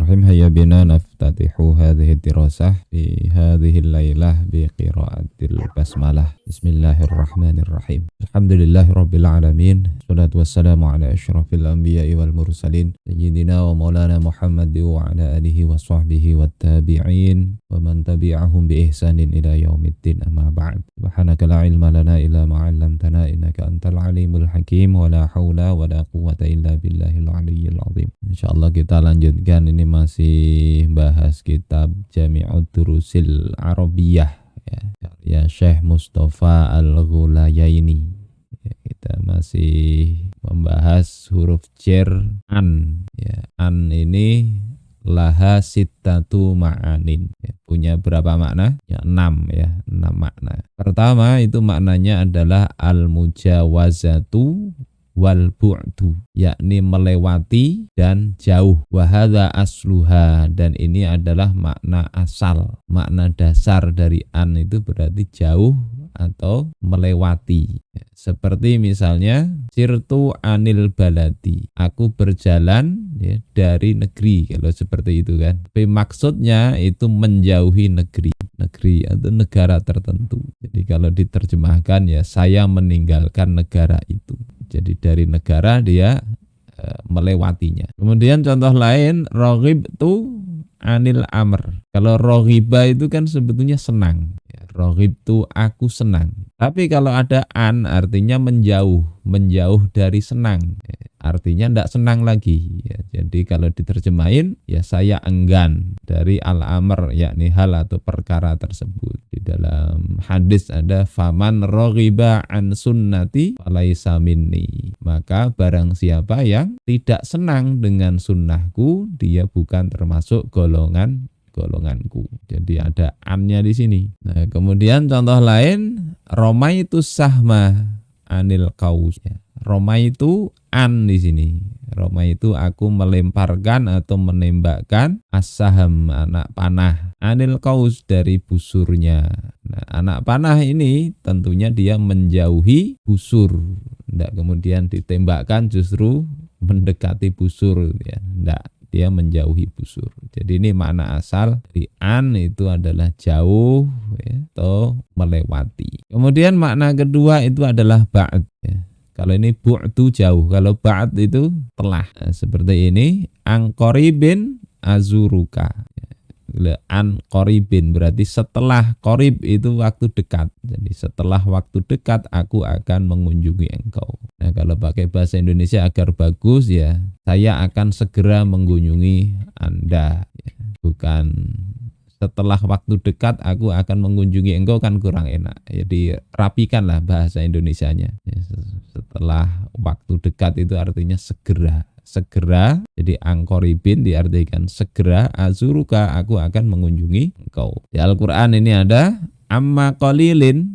Bismillahirrahmanirrahim. Hayya bina naftatihu hadhihi dirasah fi hadhihi laylah bi qiraatil basmalah. Bismillahirrahmanirrahim. Alhamdulillahi rabbil alamin. Wassalatu wassalamu ala asyrafil anbiya'i wal mursalin sayyidina wa maulana Muhammad wa ala alihi wa sahbihi wat tabi'in wa man tabi'ahum bi ihsanin ila yaumiddin, amma ba'd. Subhanaka la ilma lana illa ma 'allamtana innaka antal alimul hakim wa la haula wa la quwwata illa billahil aliyyil azim. Insyaallah kita lanjutkan, ini masih bahas kitab Jami'ud Durusil Arabiyah ya Syekh Mustafa Al-Ghulayaini. Kita masih membahas huruf jar an ya. An ini laha sittatu ma'anin ya, punya berapa makna? Ya 6 ya, 6 makna. Pertama itu maknanya adalah al-mujawazatu wal bu'du, yakni melewati dan jauh. Wa hadza asluha, dan ini adalah makna asal, makna dasar dari an itu berarti jauh atau melewati. Seperti misalnya sirtu anil baladi, aku berjalan ya, dari negeri, kalau seperti itu kan. Tapi maksudnya itu menjauhi negeri atau negara tertentu. Jadi kalau diterjemahkan ya saya meninggalkan negara itu. Jadi dari negara dia melewatinya. Kemudian contoh lain, roghib tu anil amr. Kalau roghiba itu kan sebetulnya senang. Roghib tu aku senang. Tapi kalau ada an artinya menjauh dari senang. Artinya tidak senang lagi. Ya, jadi kalau diterjemahin ya saya enggan dari al-amr, yakni hal atau perkara tersebut. Di dalam hadis ada faman roghiba an sunnati falaisa minni. Maka barang siapa yang tidak senang dengan sunnahku, dia bukan termasuk golonganku. Jadi ada annya di sini. Nah, kemudian contoh lain, Roma itu sahma anil kaus. Ya. Roma itu an di sini. Roma itu aku melemparkan atau menembakkan as-saham, anak panah, anil kaus, dari busurnya. Nah, anak panah ini tentunya dia menjauhi busur. Tidak kemudian ditembakkan justru mendekati busur ya. Tidak, dia menjauhi busur. Jadi ini makna asal di an itu adalah jauh ya, atau melewati. Kemudian makna kedua itu adalah ba'd ya. Kalau ini bu'du jauh, kalau ba'd itu telah. Nah, seperti ini, an qaribin azuruka. An qaribin berarti setelah, qarib itu waktu dekat. Jadi setelah waktu dekat aku akan mengunjungi engkau. Nah, kalau pakai bahasa Indonesia agar bagus ya, saya akan segera mengunjungi Anda. Bukan setelah waktu dekat aku akan mengunjungi engkau, kan kurang enak. Jadi rapikanlah bahasa Indonesianya. Setelah waktu dekat itu artinya segera. Jadi angkoribin diartikan segera, azuruka aku akan mengunjungi engkau. Di Al-Qur'an ini ada amma qalilin.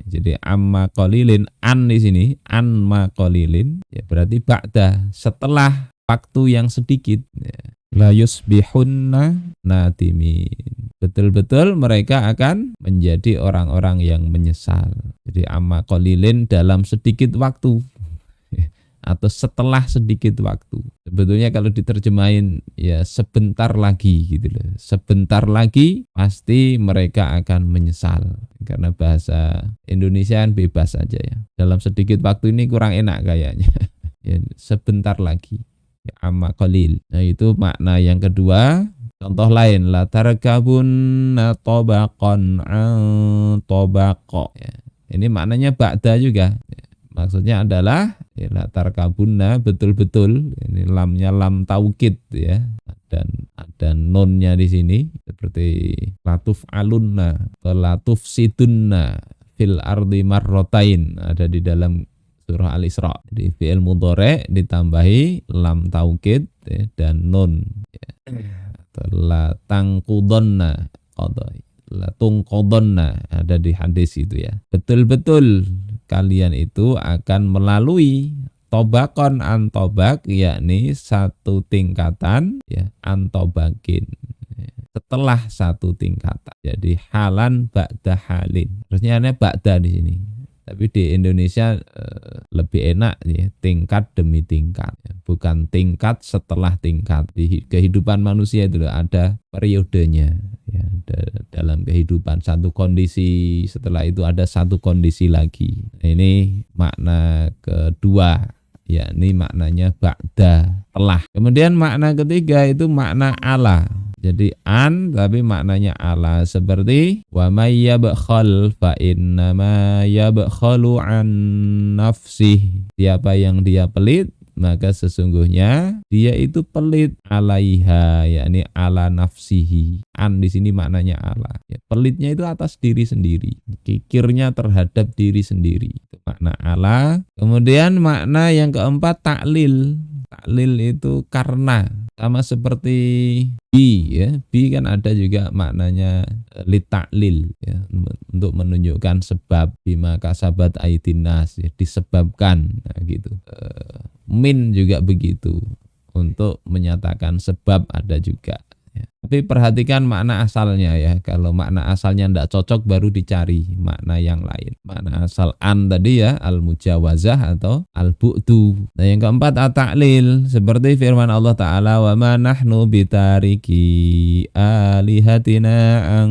Jadi amma qalilin, an di sini, amma qalilin ya berarti ba'da, setelah waktu yang sedikit ya. La yusbihunna nadimin. Betul-betul mereka akan menjadi orang-orang yang menyesal. Jadi amma qalilin dalam sedikit waktu atau setelah sedikit waktu. Sebetulnya kalau diterjemahin ya sebentar lagi gitu loh. Sebentar lagi pasti mereka akan menyesal. Karena bahasa Indonesia kan bebas aja ya. Dalam sedikit waktu ini kurang enak kayaknya. Ya, sebentar lagi. Ya, amma qalil. Nah, itu makna yang kedua. Contoh lain, la tarkabunna tabaqan tabaqa. Ya, ini maknanya ba'da juga. Ya, maksudnya adalah ya, la tarkabunna betul-betul, ini lamnya lam taukid ya. Dan ada nunnya di sini seperti latuf alunna, latuf sidunna fil ardi marrotain, ada di dalam surah Al-Isra. Jadi fi'il mudhari ditambahi lam taukid ya, dan nun ya. La tangqudonna qadai, la tungqadonna, ada di hadis itu ya. Betul-betul kalian itu akan melalui tobakon antobak, yakni satu tingkatan ya, antobakin setelah satu tingkatan. Jadi halan ba'da halin. Terusnya ada ba'da di sini. Tapi di Indonesia lebih enak ya, tingkat demi tingkat, ya. Bukan tingkat setelah tingkat. Di kehidupan manusia itu ada periodenya, ya, dalam kehidupan satu kondisi, setelah itu ada satu kondisi lagi. Nah, ini makna kedua, yakni maknanya ba'da, telah. Kemudian makna ketiga itu makna ala. Jadi an tapi maknanya ala, seperti wa may yabkhal fa innama yabkhalu an nafsih. Siapa yang dia pelit, maka sesungguhnya dia itu pelit alaiha, yakni ala nafsihi. An di sini maknanya ala. Ya, pelitnya itu atas diri sendiri, kikirnya terhadap diri sendiri. Itu makna ala. Kemudian makna yang keempat taklil. Taklil itu karena, sama seperti bi, ya. Bi kan ada juga maknanya litaklil, ya, untuk menunjukkan sebab, bima kasabat aidinas, ya, disebabkan, nah, gitu. Min juga begitu, untuk menyatakan sebab ada juga. Ya. Tapi perhatikan makna asalnya ya. Kalau makna asalnya tidak cocok baru dicari makna yang lain. Makna asal an tadi ya, al-mujawazah atau al-bu'du. Nah yang keempat at-ta'lil, seperti firman Allah Ta'ala, wa ma nahnu bitariki alihatina an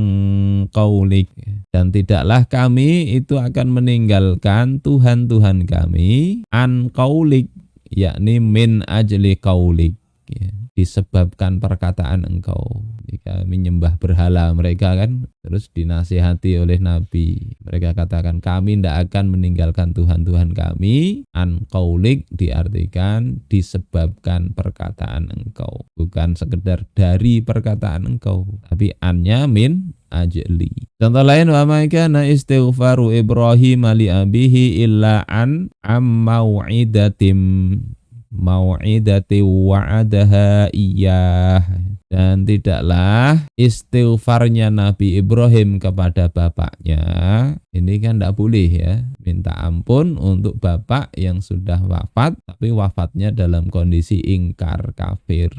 qaulik. Dan tidaklah kami itu akan meninggalkan Tuhan-Tuhan kami an qaulik, yakni min ajli qaulik, ya, disebabkan perkataan engkau. Jika menyembah berhala mereka kan, terus dinasihati oleh Nabi, mereka katakan kami tidak akan meninggalkan Tuhan-Tuhan kami. An qaulik diartikan disebabkan perkataan engkau, bukan sekedar dari perkataan engkau, tapi annya min ajli. Contoh lain, wa ma kana istighfaru Ibrahim li abihi illa an mau'idati wa'adaha iyah. Dan tidaklah istighfarnya Nabi Ibrahim kepada bapaknya, ini kan tidak boleh ya, minta ampun untuk bapak yang sudah wafat, tapi wafatnya dalam kondisi ingkar kafir,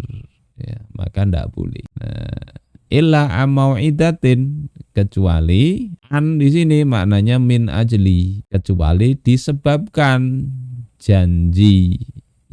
ya, maka tidak boleh. Nah, illa amau'idatin, kecuali an di sini maknanya min ajli, kecuali disebabkan janji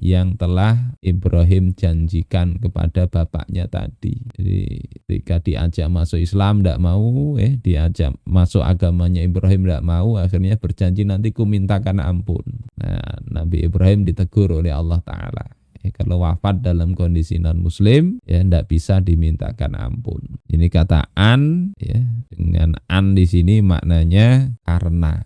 yang telah Ibrahim janjikan kepada bapaknya tadi. Jadi ketika diajak masuk Islam tidak mau, diajak masuk agamanya Ibrahim tidak mau, akhirnya berjanji nanti ku mintakan ampun. Nah, Nabi Ibrahim ditegur oleh Allah Ta'ala. Kalau wafat dalam kondisi non muslim, ya tidak bisa dimintakan ampun. Ini kata an, ya, dengan an di sini maknanya karena.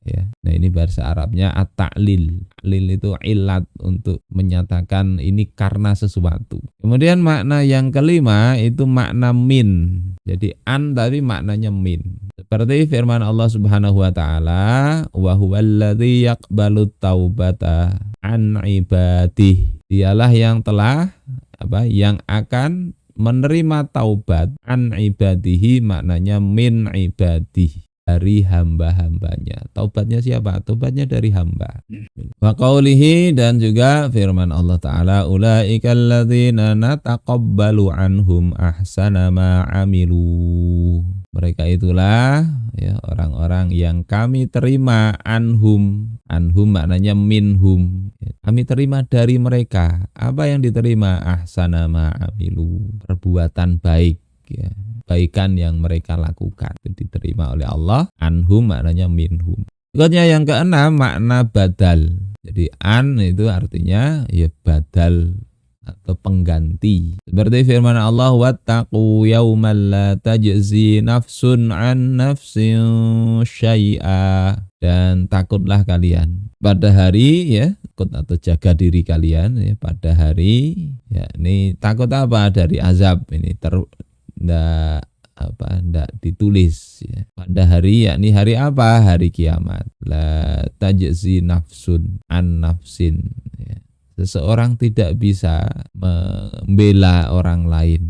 Ya, nah ini bahasa Arabnya at-ta'lil. Ta'lil itu ilat, untuk menyatakan ini karena sesuatu. Kemudian makna yang kelima itu makna min. Jadi an tadi maknanya min. Seperti firman Allah Subhanahu wa taala, wa huwallazi yaqbalu taubata an ibadih. Dialah yang telah yang akan menerima taubat an ibadihi, maknanya min ibadih, dari hamba-hambanya. Taubatnya siapa? Taubatnya dari hamba. Wa qaulihi, dan juga firman Allah Ta'ala, ulaikal ladzina nataqabbalu anhum ahsana ma amilu. Mereka itulah ya orang-orang yang kami terima anhum. Anhum maknanya minhum. Kami terima dari mereka. Apa yang diterima? Ahsana ma amilu. Perbuatan baik, ya. Kebaikan yang mereka lakukan itu diterima oleh Allah. Anhum maknanya minhum. Berikutnya yang keenam makna badal. Jadi an itu artinya ya badal atau pengganti. Seperti firman Allah, wattaqu yawman la tajzi nafsun an nafsin syai'a. Dan takutlah kalian pada hari, ya, takut atau jaga diri kalian ya pada hari, ya, ini takut apa? Dari azab. Ini ndak ditulis ya. Pada hari, yakni hari apa? Hari kiamat. La tajzi nafsun an nafsin, ya. Seseorang tidak bisa membela orang lain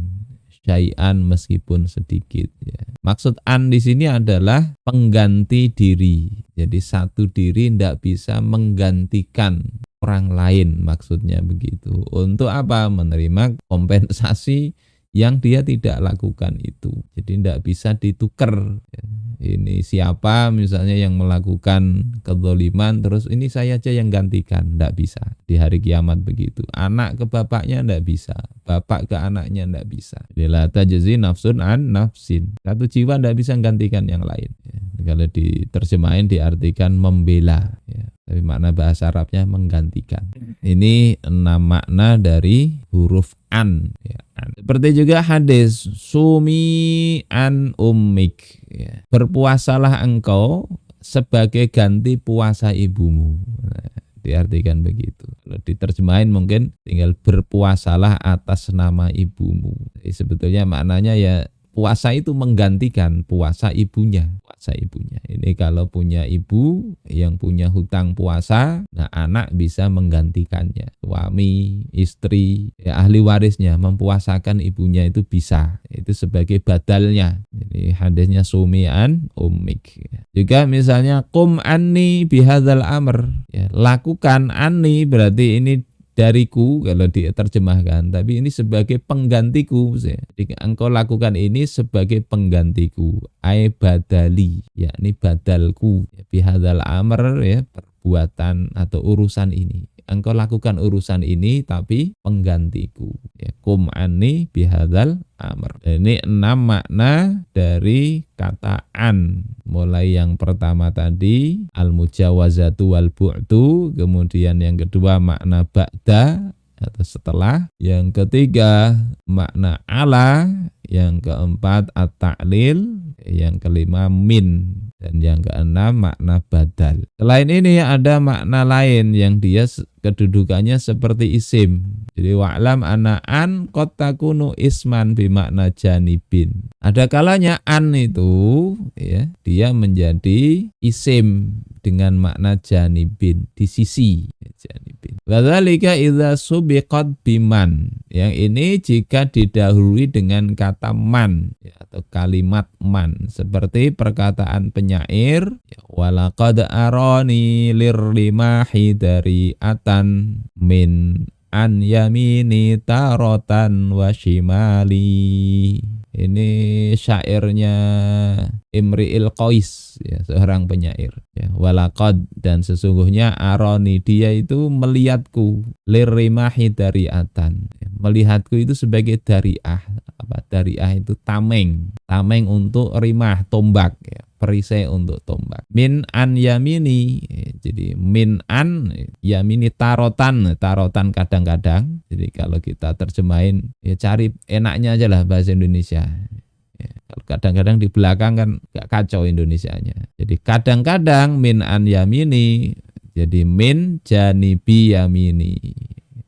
syai'an, meskipun sedikit, ya. Maksud an di sini adalah pengganti diri. Jadi satu diri tidak bisa menggantikan orang lain, maksudnya begitu. Untuk apa? Menerima kompensasi yang dia tidak lakukan itu. Jadi tidak bisa ditukar, ya. ini siapa misalnya yang melakukan kezaliman, terus ini saya aja yang gantikan, enggak bisa. Di hari kiamat begitu. Anak ke bapaknya enggak bisa, bapak ke anaknya enggak bisa. La tajzi nafsun an nafsin. Satu jiwa enggak bisa menggantikan yang lain. Ya, kalau diterjemahin diartikan membela. Ya. Tapi makna bahasa Arabnya menggantikan. Ini 6 makna dari huruf an. Ya. Seperti juga hadis sumi an ummik. Ya. Berpuasalah engkau sebagai ganti puasa ibumu. Nah, diartikan begitu. Kalau diterjemahin mungkin tinggal berpuasalah atas nama ibumu. Jadi sebetulnya maknanya ya puasa itu menggantikan puasa ibunya. Puasa ibunya. Ini kalau punya ibu yang punya hutang puasa, nah anak bisa menggantikannya. Suami, istri, ya ahli warisnya mempuasakan ibunya itu bisa. Itu sebagai badalnya. Jadi hadisnya sumi'an ummik. Juga misalnya kum anni bihadzal amr. Ya, lakukan anni berarti ini dariku kalau diterjemahkan, tapi ini sebagai penggantiku. Jadi engkau lakukan ini sebagai penggantiku, ai badali, yakni badalku. Bihadzal amr ya, perbuatan atau urusan ini. Engkau lakukan urusan ini tapi penggantiku. Ya, kum anni bihadzal amr. Ini 6 makna dari kata an. Mulai yang pertama tadi al-mujawazatu wal bu'du, kemudian yang kedua makna ba'da atau setelah, yang ketiga makna ala, yang keempat at-ta'lil, yang kelima min, dan yang keenam makna badal. Selain ini ada makna lain yang dia kedudukannya seperti isim. Jadi wa'lam anna an qad takunu isman bimakna janibin. Ada kalanya an itu ya, dia menjadi isim dengan makna janibin, di sisi janibin. Wadzalika idza subiqat biman. Yang ini jika didahului dengan kata man ya, atau kalimat man, seperti perkataan penyair ya, walaqad arani lirrimahi dari atan min an yamini tarotan wa shimali. Ini syairnya Imri'il Qais ya, seorang penyair ya, walaqad, dan sesungguhnya aroni, dia itu melihatku, lirimahi dariatan ya, melihatku itu sebagai dariah. Apa dariah itu? Tameng untuk rimah, tombak ya, perisai untuk tombak. Min an yamini ya, jadi min an yamini tarotan kadang-kadang. Jadi kalau kita terjemahin ya cari enaknya aja lah bahasa Indonesia. Ya, kalau kadang-kadang di belakang kan gak kacau Indonesianya. Jadi kadang-kadang min an yamini jadi min janibi yamini.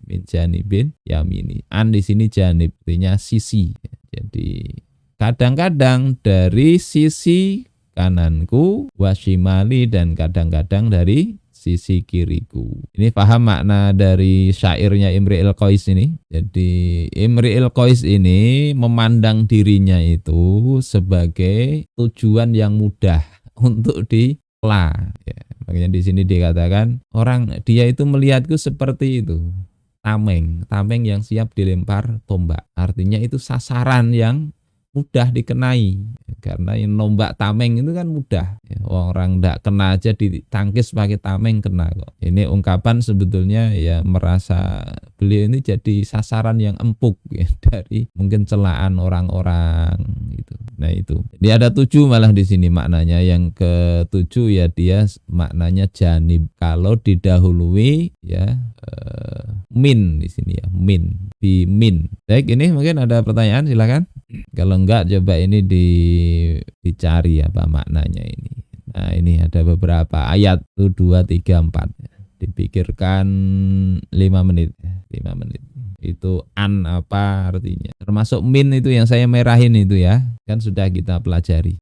Min janibin yamini. An di sini janib, artinya sisi. Jadi kadang-kadang dari sisi kananku, wasimali, dan kadang-kadang dari sisi kiriku. Ini paham makna dari syairnya Imri'il Qais ini. Jadi Imri'il Qais ini memandang dirinya itu sebagai tujuan yang mudah untuk ditelah. Ya, makanya di sini dikatakan orang dia itu melihatku seperti itu. Tameng yang siap dilempar tombak. Artinya itu sasaran yang mudah dikenai, karena yang nombak tameng itu kan mudah ya, orang ndak kena aja ditangkis pakai tameng kena kok. Ini ungkapan sebetulnya ya merasa beliau ini jadi sasaran yang empuk ya, dari mungkin celaan orang-orang gitu. Nah itu dia ada 7 malah di sini maknanya. Yang ke-7 ya dia maknanya janib kalau didahului ya min di sini ya, min, bi min. Baik, ini mungkin ada pertanyaan, silakan. Kalau enggak coba ini dicari apa maknanya ini. Nah, ini ada beberapa ayat 1 2 3 4. Dipikirkan 5 menit. 5 menit. Itu an apa artinya? Termasuk min itu yang saya merahin itu ya. Kan sudah kita pelajari.